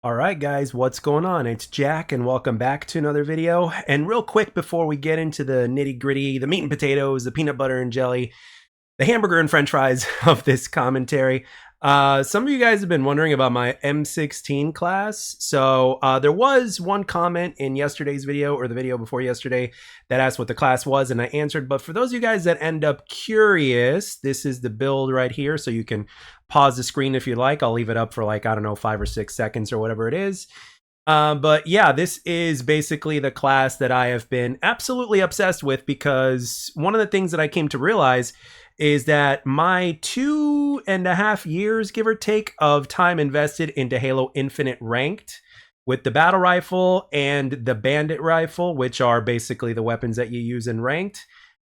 All right, guys, what's going on? It's Jack, and welcome back to another video. And real quick, before we get into the nitty gritty, the meat and potatoes, the peanut butter and jelly, the hamburger and french fries of this commentary, some of you guys have been wondering about my M16 class. So there was one comment in yesterday's video, or the video before yesterday, that asked what the class was, and I answered. But for those of you guys that end up curious, this is the build right here, so you can pause the screen if you like. I'll leave it up for like, I don't know, 5 or 6 seconds or whatever it is. But yeah, this is basically the class that I have been absolutely obsessed with, because one of the things that I came to realize is that my 2.5 years, give or take, of time invested into Halo Infinite Ranked with the battle rifle and the bandit rifle, which are basically the weapons that you use in Ranked,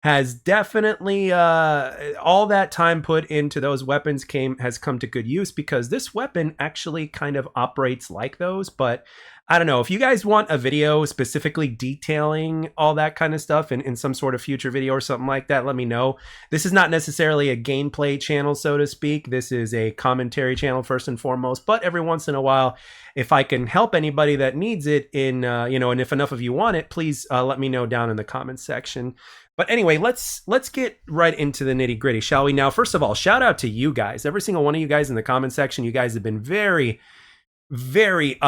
has definitely all that time put into those weapons has come to good use, because this weapon actually kind of operates like those. But I don't know, if you guys want a video specifically detailing all that kind of stuff in some sort of future video or something like that, let me know. This is not necessarily a gameplay channel, so to speak. This is a commentary channel first and foremost, but every once in a while, if I can help anybody that needs it and if enough of you want it, please let me know down in the comments section. But anyway, let's get right into the nitty gritty, shall we? Now, first of all, shout out to you guys. Every single one of you guys in the comment section. You guys have been very, very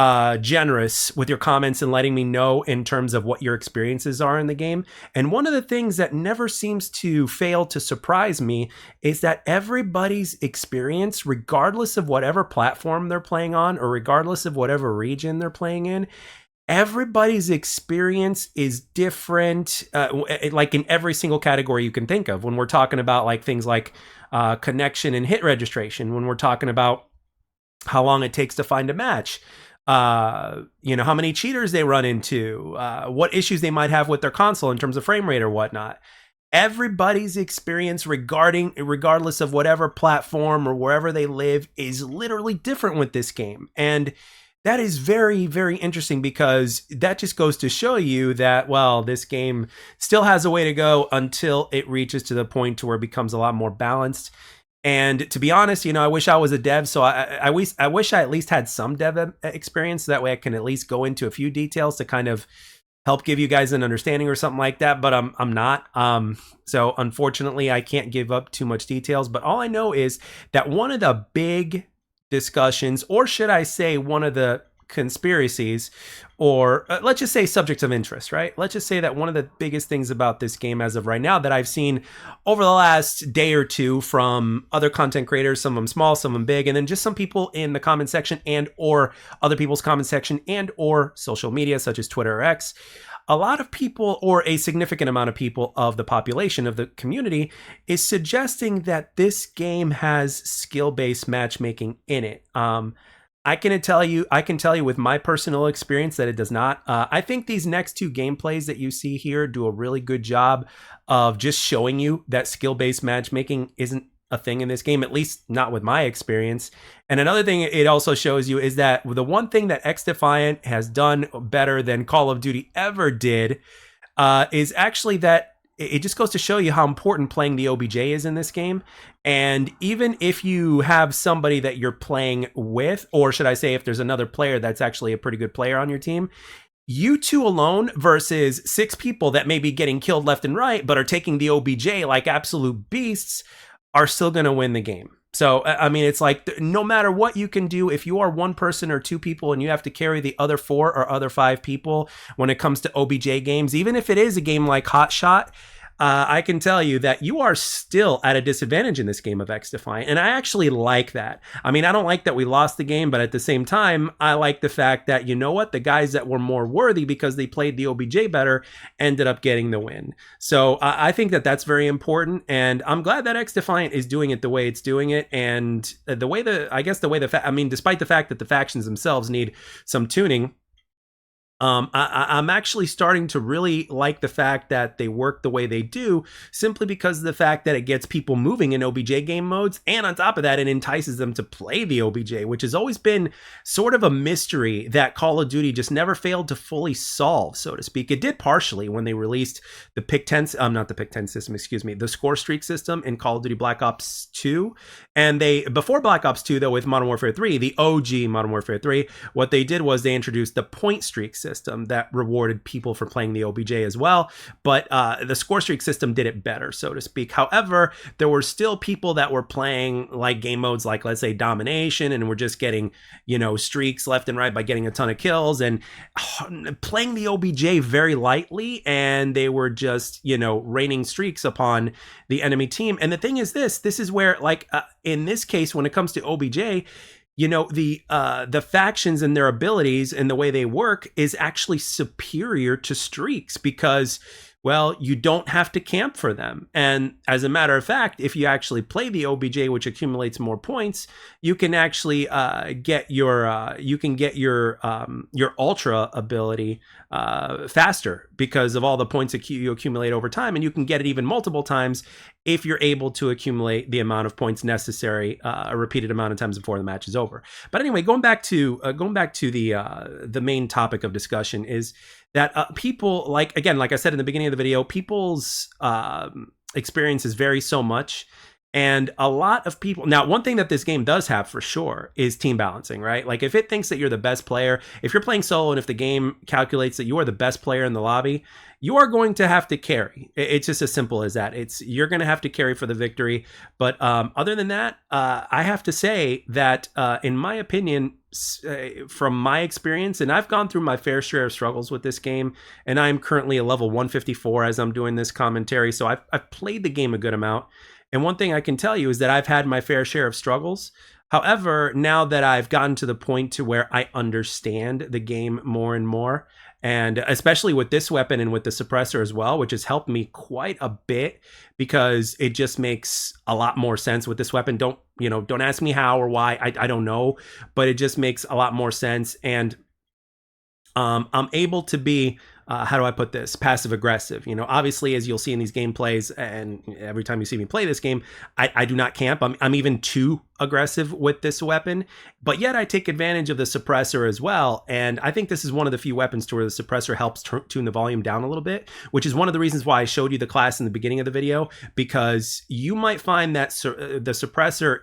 generous with your comments and letting me know in terms of what your experiences are in the game. And one of the things that never seems to fail to surprise me is that everybody's experience, regardless of whatever platform they're playing on or regardless of whatever region they're playing in, everybody's experience is different, like in every single category you can think of. When we're talking about like things like connection and hit registration, when we're talking about how long it takes to find a match, how many cheaters they run into, what issues they might have with their console in terms of frame rate or whatnot. Everybody's experience, regardless of whatever platform or wherever they live, is literally different with this game. And that is very, very interesting, because that just goes to show you that, well, this game still has a way to go until it reaches to the point to where it becomes a lot more balanced. And to be honest, I wish I was a dev, so I wish I at least had some dev experience, so that way I can at least go into a few details to kind of help give you guys an understanding or something like that. But I'm not. So unfortunately, I can't give up too much details. But all I know is that one of the big discussions, or should I say one of the conspiracies, or let's just say subjects of interest, right? Let's just say that one of the biggest things about this game as of right now that I've seen over the last day or two from other content creators, some of them small, some of them big, and then just some people in the comment section and or other people's comment section and or social media such as Twitter or X, a lot of people, or a significant amount of people of the population of the community, is suggesting that this game has skill-based matchmaking in it. I can tell you with my personal experience that it does not. I think these next two gameplays that you see here do a really good job of just showing you that skill-based matchmaking isn't a thing in this game, at least not with my experience. And another thing it also shows you is that the one thing that XDefiant has done better than Call of Duty ever did is actually that it just goes to show you how important playing the OBJ is in this game. And even if you have somebody that you're playing with, or should I say if there's another player that's actually a pretty good player on your team, you two alone versus 6 people that may be getting killed left and right but are taking the OBJ like absolute beasts are still going to win the game. So, I mean, it's like no matter what you can do, if you are one person or 2 people and you have to carry the other 4 or other 5 people when it comes to OBJ games, even if it is a game like Hot Shot, I can tell you that you are still at a disadvantage in this game of XDefiant. And I actually like that. I mean, I don't like that we lost the game, but at the same time, I like the fact that, you know what, the guys that were more worthy because they played the OBJ better ended up getting the win. So I think that that's very important. And I'm glad that XDefiant is doing it the way it's doing it. And despite the fact that the factions themselves need some tuning, I'm actually starting to really like the fact that they work the way they do, simply because of the fact that it gets people moving in OBJ game modes, and on top of that, it entices them to play the OBJ, which has always been sort of a mystery that Call of Duty just never failed to fully solve, so to speak. It did partially when they released the pick 10, not the pick 10 system, excuse me, the score streak system in Call of Duty Black Ops 2, and before Black Ops 2 though, with Modern Warfare 3, the OG Modern Warfare 3, what they did was they introduced the point streak system that rewarded people for playing the OBJ as well, but the score streak system did it better, so to speak. However, there were still people that were playing like game modes like, let's say, domination, and were just getting, streaks left and right by getting a ton of kills and playing the OBJ very lightly, and they were just, raining streaks upon the enemy team. And the thing is this is where, like, in this case, when it comes to OBJ, the factions and their abilities and the way they work is actually superior to streaks, because, well, you don't have to camp for them. And as a matter of fact, if you actually play the OBJ, which accumulates more points, you can actually get your ultra ability faster because of all the points that you accumulate over time, and you can get it even multiple times if you're able to accumulate the amount of points necessary a repeated amount of times before the match is over. But anyway, going back to the main topic of discussion is that people, like I said in the beginning of the video, people's experiences vary so much. And a lot of people, now, one thing that this game does have for sure is team balancing, right? Like, if it thinks that you're the best player, if you're playing solo and if the game calculates that you are the best player in the lobby, you are going to have to carry. It's just as simple as that. You're going to have to carry for the victory. But other than that, I have to say that in my opinion, from my experience, and I've gone through my fair share of struggles with this game, and I'm currently a level 154 as I'm doing this commentary, so I've played the game a good amount. And one thing I can tell you is that I've had my fair share of struggles. However, now that I've gotten to the point to where I understand the game more and more, and especially with this weapon and with the suppressor as well, which has helped me quite a bit, because it just makes a lot more sense with this weapon. Don't ask me how or why. I don't know, but it just makes a lot more sense. And I'm able to be, how do I put this, passive aggressive. Obviously, as you'll see in these gameplays, and every time you see me play this game, I do not camp. I'm even too aggressive with this weapon, but yet I take advantage of the suppressor as well. And I think this is one of the few weapons to where the suppressor helps tune the volume down a little bit, which is one of the reasons why I showed you the class in the beginning of the video, because you might find that the suppressor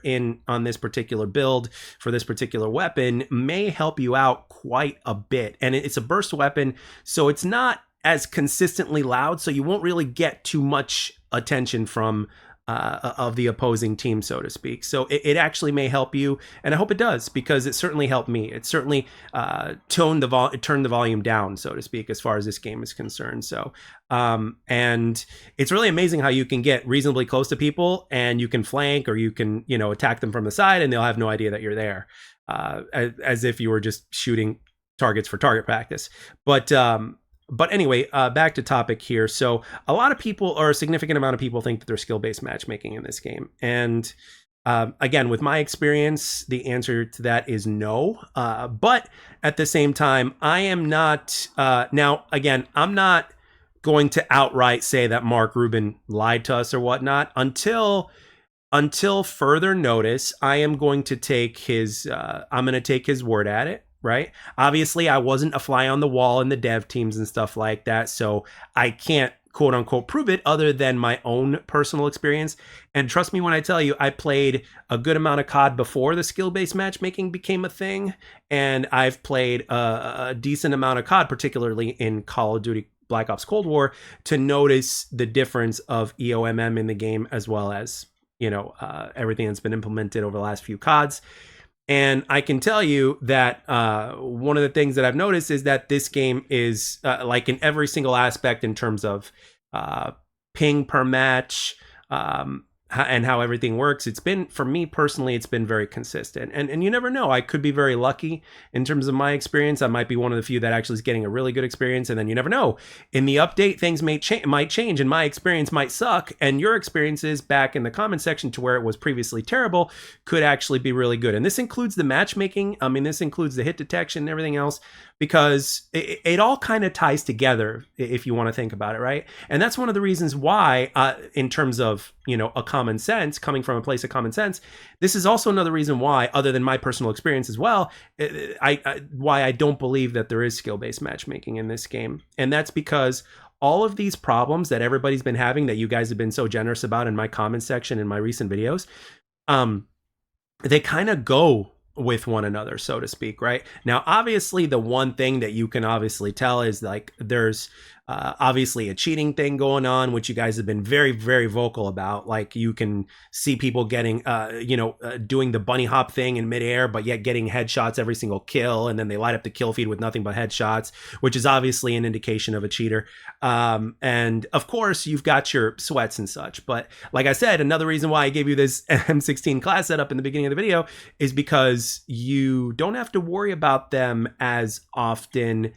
on this particular build for this particular weapon may help you out quite a bit. And it's a burst weapon, so it's not as consistently loud, so you won't really get too much attention from of the opposing team, so to speak. So it actually may help you, and I hope it does, because it certainly helped me. It certainly turned the volume down, so to speak, as far as this game is concerned. So and it's really amazing how you can get reasonably close to people, and you can flank, or you can attack them from the side, and they'll have no idea that you're there, as if you were just shooting targets for target practice. But anyway, back to topic here. So a lot of people, or a significant amount of people, think that there's skill-based matchmaking in this game. And again, with my experience, the answer to that is no. But at the same time, I am not, now, again, I'm not going to outright say that Mark Rubin lied to us or whatnot. Until further notice, I am going to take his word at it. Right? Obviously, I wasn't a fly on the wall in the dev teams and stuff like that, so I can't quote unquote prove it other than my own personal experience. And trust me when I tell you, I played a good amount of COD before the skill-based matchmaking became a thing, and I've played a decent amount of COD, particularly in Call of Duty Black Ops Cold War, to notice the difference of EOMM in the game, as well as everything that's been implemented over the last few CODs. And I can tell you that one of the things that I've noticed is that this game is like in every single aspect, in terms of ping per match, and how everything works, it's been, for me personally, it's been very consistent. And you never know, I could be very lucky in terms of my experience. I might be one of the few that actually is getting a really good experience. And then you never know, in the update, things might change and my experience might suck. And your experiences back in the comment section to where it was previously terrible could actually be really good. And this includes the matchmaking. I mean, this includes the hit detection and everything else, because it all kind of ties together if you want to think about it, right? And that's one of the reasons why, in terms of, you know, a common sense, coming from a place of common sense, this is also another reason why, other than my personal experience as well, why I don't believe that there is skill-based matchmaking in this game. And that's because all of these problems that everybody's been having, that you guys have been so generous about in my comment section in my recent videos, they kind of go with one another, so to speak, right? Now, obviously, the one thing that you can obviously tell is, like, there's obviously a cheating thing going on, which you guys have been very, very vocal about. Like, you can see people getting, doing the bunny hop thing in midair, but yet getting headshots every single kill, and then they light up the kill feed with nothing but headshots, which is obviously an indication of a cheater. And of course, you've got your sweats and such. But like I said, another reason why I gave you this M16 class setup in the beginning of the video is because you don't have to worry about them as often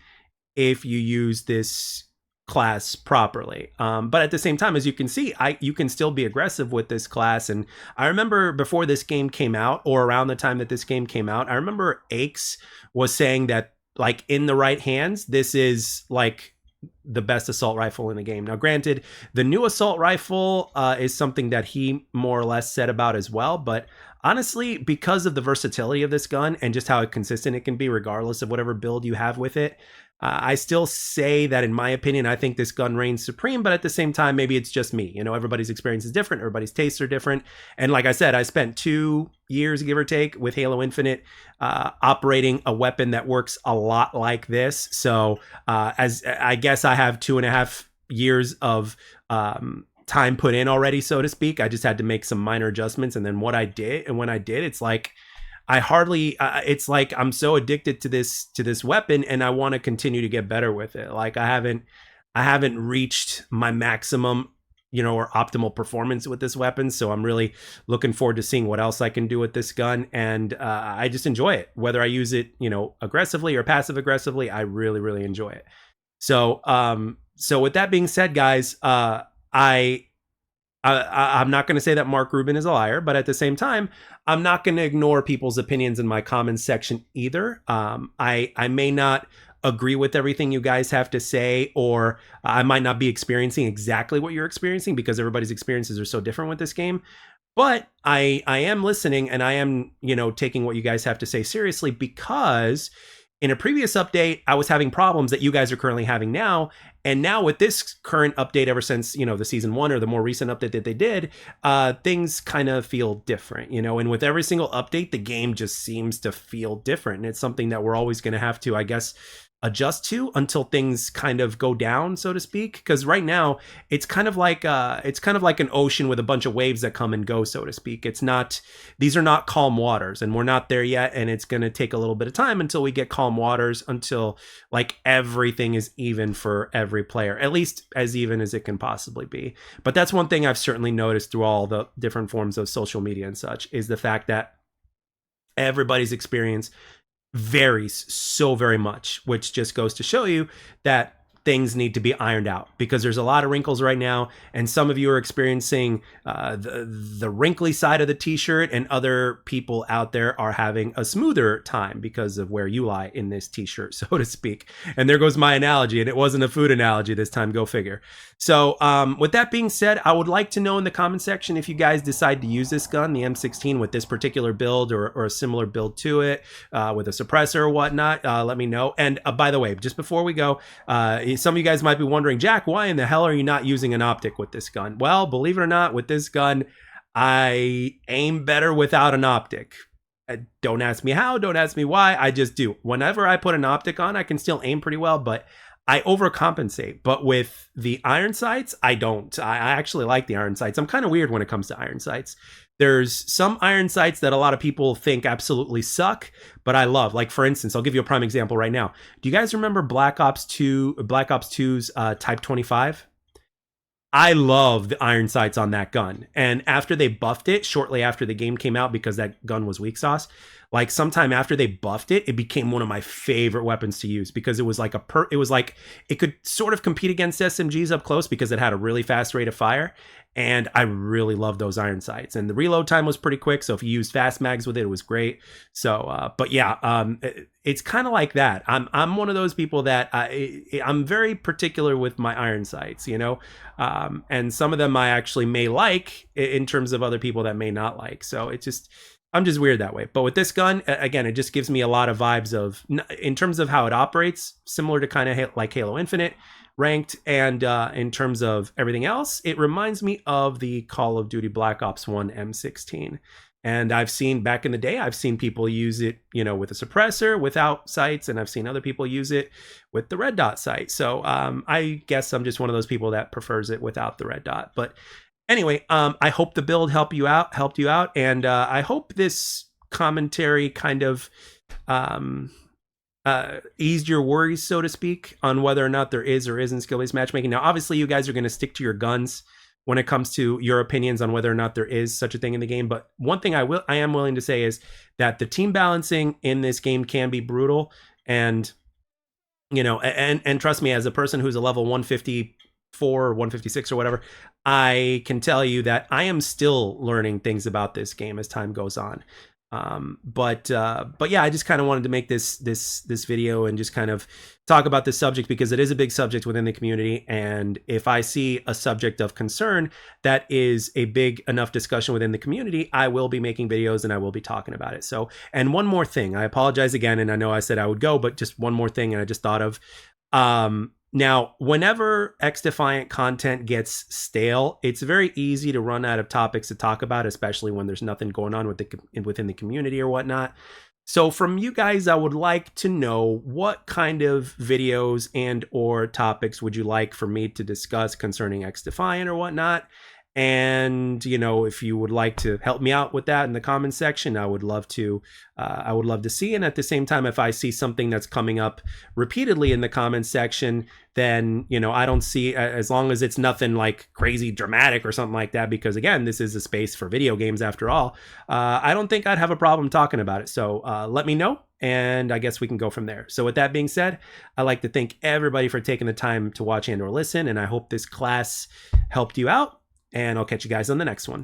if you use this class properly. But at the same time, as you can see, you can still be aggressive with this class. And I remember before this game came out, or around the time that this game came out, I remember Aches was saying that, like, in the right hands, this is like the best assault rifle in the game. Now, granted, the new assault rifle is something that he more or less said about as well, but honestly, because of the versatility of this gun and just how consistent it can be regardless of whatever build you have with it, I still say that, in my opinion, I think this gun reigns supreme. But at the same time, maybe it's just me. You know, everybody's experience is different. Everybody's tastes are different. And like I said, I spent 2 years, give or take, with Halo Infinite operating a weapon that works a lot like this. So as I guess I have 2.5 years of time put in already, so to speak. I just had to make some minor adjustments. And then when I did, it's like, it's like I'm so addicted to this weapon, and I want to continue to get better with it. Like, I haven't reached my maximum, you know, or optimal performance with this weapon. So I'm really looking forward to seeing what else I can do with this gun. And I just enjoy it, whether I use it, you know, aggressively or passive aggressively. I really, really enjoy it. So, so with that being said, guys, I'm not going to say that Mark Rubin is a liar, but at the same time, I'm not going to ignore people's opinions in my comments section either. I may not agree with everything you guys have to say, or I might not be experiencing exactly what you're experiencing, because everybody's experiences are so different with this game. But I am listening, and I am, you know, taking what you guys have to say seriously, because in a previous update, I was having problems that you guys are currently having now. And now with this current update, ever since, you know, the season 1 or the more recent update that they did, things kind of feel different, you know, and with every single update, the game just seems to feel different. And it's something that we're always going to have to, I guess, adjust to until things kind of go down, so to speak. Because right now it's kind of like an ocean with a bunch of waves that come and go, so to speak. These are not calm waters, and we're not there yet. And it's going to take a little bit of time until we get calm waters, until like everything is even for every player, at least as even as it can possibly be. But that's one thing I've certainly noticed through all the different forms of social media and such, is the fact that everybody's experience varies so very much, which just goes to show you that things need to be ironed out, because there's a lot of wrinkles right now, and some of you are experiencing the wrinkly side of the t-shirt, and other people out there are having a smoother time because of where you lie in this t-shirt, so to speak. And there goes my analogy, and it wasn't a food analogy this time, go figure. So with that being said, I would like to know in the comment section if you guys decide to use this gun, the M16, with this particular build or a similar build to it, with a suppressor or whatnot. Let me know. And by the way, just before we go, some of you guys might be wondering, Jack, why in the hell are you not using an optic with this gun? Well, believe it or not, with this gun, I aim better without an optic. Don't ask me how, don't ask me why, I just do. Whenever I put an optic on, I can still aim pretty well, but I overcompensate. But with the iron sights, I don't. I actually like the iron sights. I'm kind of weird when it comes to iron sights. There's some iron sights that a lot of people think absolutely suck, but I love. Like, for instance, I'll give you a prime example right now. Do you guys remember Black Ops 2's Type 25? I love the iron sights on that gun. And after they buffed it, shortly after the game came out, because that gun was weak sauce, like sometime after they buffed it, it became one of my favorite weapons to use because it was like it was like it could sort of compete against SMGs up close because it had a really fast rate of fire. And I really love those iron sights. And the reload time was pretty quick. So if you used fast mags with it, it was great. So, but yeah, it's kind of like that. I'm one of those people that I'm very particular with my iron sights, you know, and some of them I actually may like in terms of other people that may not like. So it's just, I'm just weird that way. But with this gun, again, it just gives me a lot of vibes of, in terms of how it operates, similar to kind of like Halo Infinite ranked, and in terms of everything else, it reminds me of the Call of Duty Black Ops 1 M16. And I've seen back in the day, I've seen people use it, you know, with a suppressor without sights, and I've seen other people use it with the red dot sight. So I guess I'm just one of those people that prefers it without the red dot. But anyway, I hope the build helped you out, and I hope this commentary kind of eased your worries, so to speak, on whether or not there is or isn't skill-based matchmaking. Now, obviously, you guys are going to stick to your guns when it comes to your opinions on whether or not there is such a thing in the game. But one thing I am willing to say is that the team balancing in this game can be brutal. And, you know, and trust me, as a person who's a level 154 or 156 or whatever, I can tell you that I am still learning things about this game as time goes on. But yeah, I just kind of wanted to make this video and just kind of talk about this subject because it is a big subject within the community. And if I see a subject of concern that is a big enough discussion within the community, I will be making videos and I will be talking about it. So, and one more thing, I apologize again, and I know I said I would go, but just one more thing, and I just thought of, now, whenever XDefiant content gets stale, it's very easy to run out of topics to talk about, especially when there's nothing going on within the community or whatnot. So from you guys, I would like to know what kind of videos and or topics would you like for me to discuss concerning XDefiant or whatnot. And, you know, if you would like to help me out with that in the comments section, I would love to see. And at the same time, if I see something that's coming up repeatedly in the comments section, then, you know, I don't see, as long as it's nothing like crazy dramatic or something like that, because again, this is a space for video games after all, I don't think I'd have a problem talking about it. So let me know, and I guess we can go from there. So with that being said, I'd like to thank everybody for taking the time to watch and or listen, and I hope this class helped you out. And I'll catch you guys on the next one.